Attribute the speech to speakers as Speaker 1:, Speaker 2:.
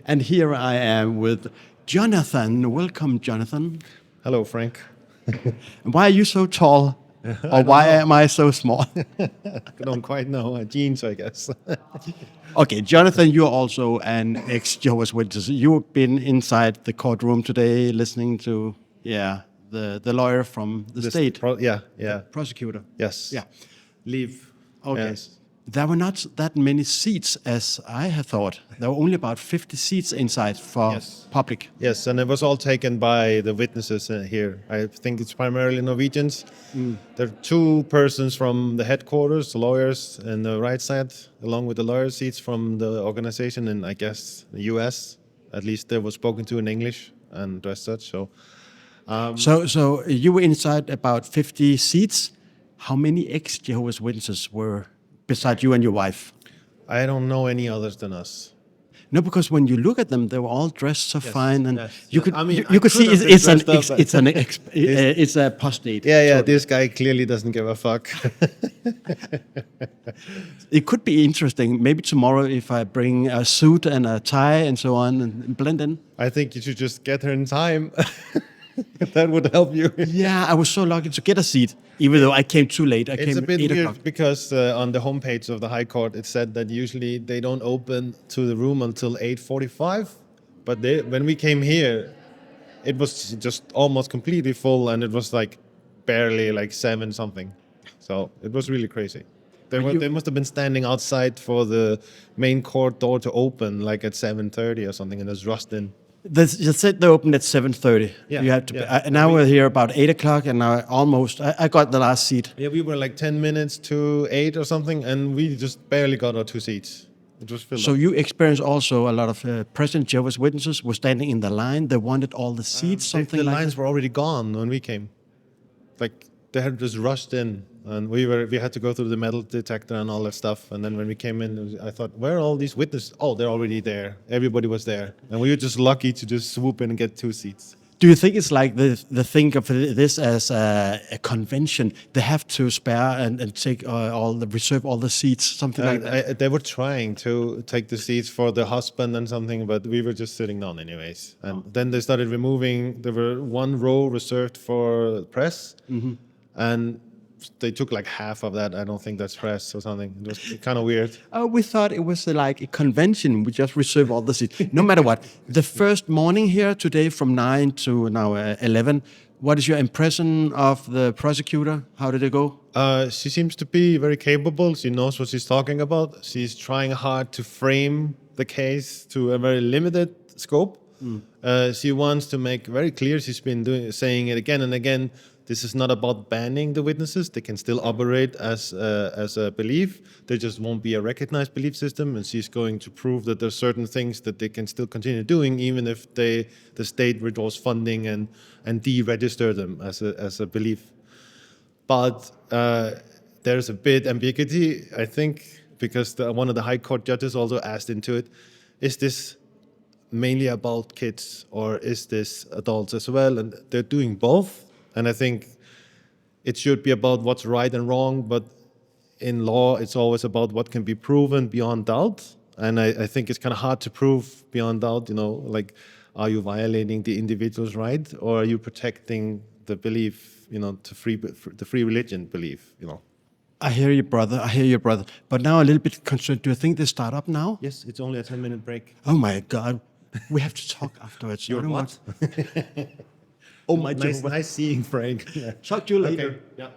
Speaker 1: And here I am with Jonathan. Welcome, Jonathan.
Speaker 2: Hello, Frank.
Speaker 1: Why are you so tall? Or why am I so small?
Speaker 2: I don't quite know. Jeans, I guess.
Speaker 1: Okay, Jonathan, you're also an ex-Jehovah's Witness. You've been inside the courtroom today listening to, the lawyer from the state.
Speaker 2: Yeah.
Speaker 1: Prosecutor.
Speaker 2: Yes.
Speaker 1: Yeah.
Speaker 2: Leave.
Speaker 1: Okay.
Speaker 2: Yes.
Speaker 1: There were not that many seats as I had thought. There were only about 50 seats inside for
Speaker 2: Yes.
Speaker 1: public.
Speaker 2: Yes, and it was all taken by the witnesses here. I think it's primarily Norwegians. There are two persons from the headquarters, the lawyers, and the right side, along with the lawyer seats from the organization in, I guess, the U.S. At least they were spoken to in English and dressed such. So
Speaker 1: So you were inside about 50 seats. How many ex-Jehovah's Witnesses were beside you and your wife?
Speaker 2: I don't know any others than us.
Speaker 1: No, because when you look at them, they were all dressed so fine, and
Speaker 2: yes.
Speaker 1: you could
Speaker 2: I mean,
Speaker 1: you
Speaker 2: I
Speaker 1: could see
Speaker 2: could have
Speaker 1: it's
Speaker 2: been
Speaker 1: an
Speaker 2: dressed up,
Speaker 1: it's an ex, it's a apostate.
Speaker 2: Yeah.
Speaker 1: So
Speaker 2: This guy clearly doesn't give a fuck.
Speaker 1: it could be interesting. Maybe tomorrow, if I bring a suit and a tie and so on and blend in.
Speaker 2: I think you should just get her in time. That would help you.
Speaker 1: Yeah, I was so lucky to get a seat, even though I came too late. I
Speaker 2: It's
Speaker 1: came
Speaker 2: a bit
Speaker 1: 8
Speaker 2: weird
Speaker 1: o'clock.
Speaker 2: because on the homepage of the High Court it said that usually they don't open to the room until 8:45, but when we came here, it was just almost completely full, and it was like barely like 7 something. So it was really crazy. They must have been standing outside for the main court door to open like at 7:30 or something, and just rushed in.
Speaker 1: They said they opened at 7:30.
Speaker 2: Yeah,
Speaker 1: You have to.
Speaker 2: yeah.
Speaker 1: And now we're here about 8 o'clock, and now I got the last seat.
Speaker 2: Yeah, we were like 10 minutes to 8 or something, and we just barely got our 2 seats. It was filled
Speaker 1: So
Speaker 2: up.
Speaker 1: you experienced also a lot of present Jehovah's Witnesses were standing in the line. They wanted all the seats, something
Speaker 2: the
Speaker 1: like
Speaker 2: lines
Speaker 1: that.
Speaker 2: were already gone when we came. Like they had just rushed in, and we had to go through the metal detector and all that stuff. And then when we came in, I thought, where are all these witnesses? Oh, they're already there. Everybody was there, and we were just lucky to just swoop in and get 2 seats.
Speaker 1: Do you think it's like the think of this as a convention? They have to spare and take reserve all the seats, something like that.
Speaker 2: They were trying to take the seats for the husband and something, but we were just sitting down anyways. And then they started removing. There were 1 row reserved for press, and they took like half of that. I don't think that's press or something. It was kind of weird.
Speaker 1: We thought it was like a convention. We just reserve all the seats. No matter what. The first morning here today from 9 to now 11, what is your impression of the prosecutor? How did it go?
Speaker 2: She seems to be very capable. She knows what she's talking about. She's trying hard to frame the case to a very limited scope. She wants to make very clear, she's been saying it again and again, this is not about banning the witnesses. They can still operate as a belief. There just won't be a recognized belief system, and she's going to prove that there's certain things that they can still continue doing, even if the state withdraws funding and deregister them as a belief. But there's a bit ambiguity, I think, because one of the High Court judges also asked into it, is this mainly about kids or is this adults as well? And they're doing both. And I think it should be about what's right and wrong, but in law, it's always about what can be proven beyond doubt. And I think it's kind of hard to prove beyond doubt, like, are you violating the individual's right or are you protecting the belief, the free religion belief,
Speaker 1: I hear you, brother. I hear you, brother. But now a little bit concerned. Do you think they start up now?
Speaker 2: Yes, it's only a 10-minute break.
Speaker 1: Oh my God. We have to talk afterwards.
Speaker 2: You're
Speaker 1: I don't
Speaker 2: what?
Speaker 1: want- Oh my
Speaker 2: Nice seeing Frank.
Speaker 1: Talk to you later.
Speaker 2: Okay. Yeah.